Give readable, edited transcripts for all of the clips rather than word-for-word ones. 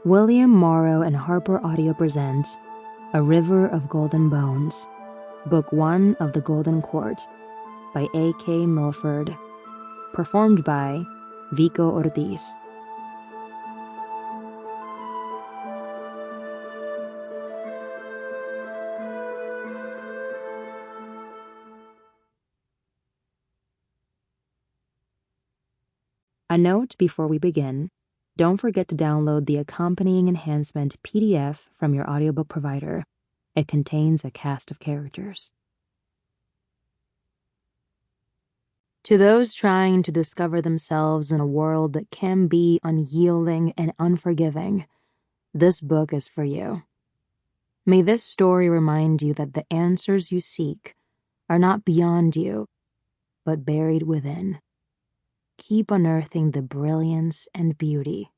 William Morrow and HarperAudio present A River of Golden Bones, Book 1 of The Golden Court by A.K. Mulford, performed by Vico Ortiz. A note before we begin: don't forget to download the accompanying enhancement PDF from your audiobook provider. It contains a cast of characters. To those trying to discover themselves in a world that can be unyielding and unforgiving, this book is for you. May this story remind you that the answers you seek are not beyond you, but buried within. Keep unearthing the brilliance and beauty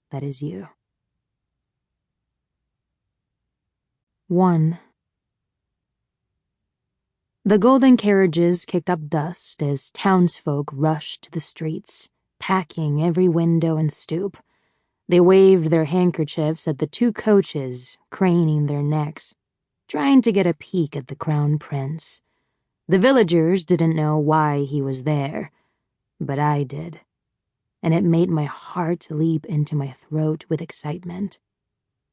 that is you. 1. The golden carriages kicked up dust as townsfolk rushed to the streets, packing every window and stoop. They waved their handkerchiefs at the two coaches, craning their necks, trying to get a peek at the crown prince. The villagers didn't know why he was there, but I did, and it made my heart leap into my throat with excitement.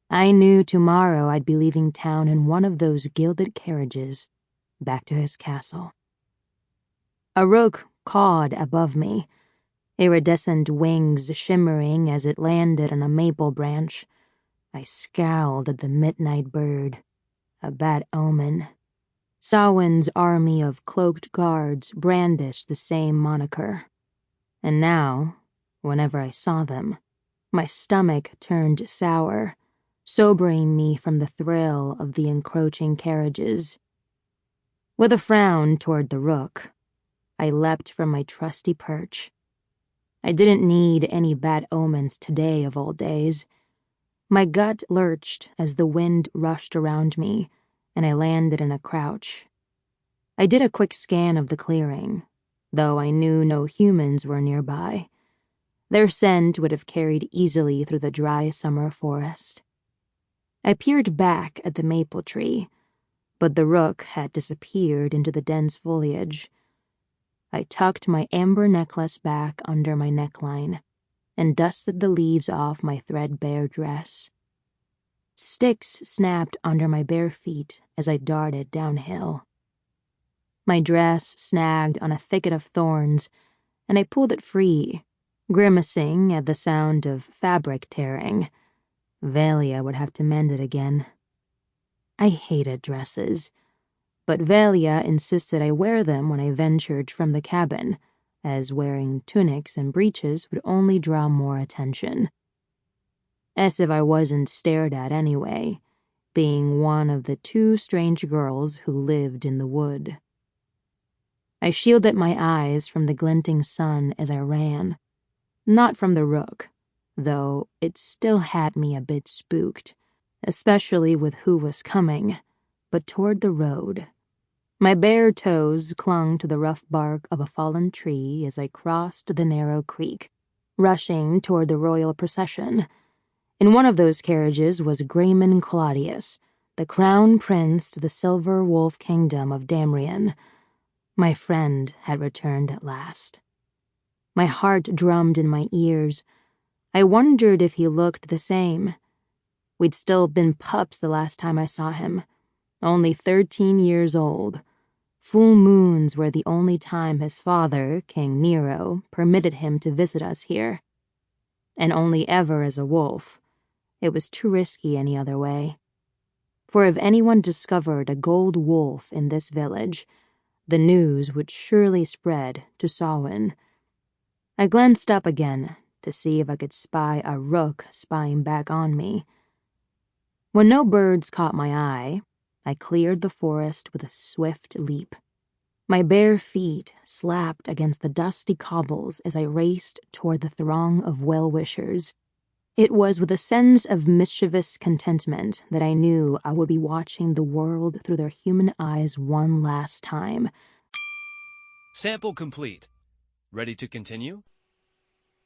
I knew tomorrow I'd be leaving town in one of those gilded carriages, back to his castle. A rook cawed above me, iridescent wings shimmering as it landed on a maple branch. I scowled at the midnight bird, a bad omen. Samhain's army of cloaked guards brandished the same moniker. And now, whenever I saw them, my stomach turned sour, sobering me from the thrill of the encroaching carriages. With a frown toward the rook, I leapt from my trusty perch. I didn't need any bad omens today of all days. My gut lurched as the wind rushed around me, and I landed in a crouch. I did a quick scan of the clearing, though I knew no humans were nearby. Their scent would have carried easily through the dry summer forest. I peered back at the maple tree, but the rook had disappeared into the dense foliage. I tucked my amber necklace back under my neckline and dusted the leaves off my threadbare dress. Sticks snapped under my bare feet as I darted downhill. My dress snagged on a thicket of thorns, and I pulled it free, grimacing at the sound of fabric tearing. Velia would have to mend it again. I hated dresses, but Velia insisted I wear them when I ventured from the cabin, as wearing tunics and breeches would only draw more attention. As if I wasn't stared at anyway, being one of the two strange girls who lived in the wood. I shielded my eyes from the glinting sun as I ran, not from the rook, though it still had me a bit spooked, especially with who was coming, but toward the road. My bare toes clung to the rough bark of a fallen tree as I crossed the narrow creek, rushing toward the royal procession. In one of those carriages was Grayman Claudius, the crown prince to the Silver Wolf Kingdom of Damrian. My friend had returned at last. My heart drummed in my ears. I wondered if he looked the same. We'd still been pups the last time I saw him, only 13 years old. Full moons were the only time his father, King Nero, permitted him to visit us here. And only ever as a wolf. It was too risky any other way. For if anyone discovered a gold wolf in this village, the news would surely spread to Samhain. I glanced up again to see if I could spy a rook spying back on me. When no birds caught my eye, I cleared the forest with a swift leap. My bare feet slapped against the dusty cobbles as I raced toward the throng of well-wishers. It was with a sense of mischievous contentment that I knew I would be watching the world through their human eyes one last time. Sample complete. Ready to continue?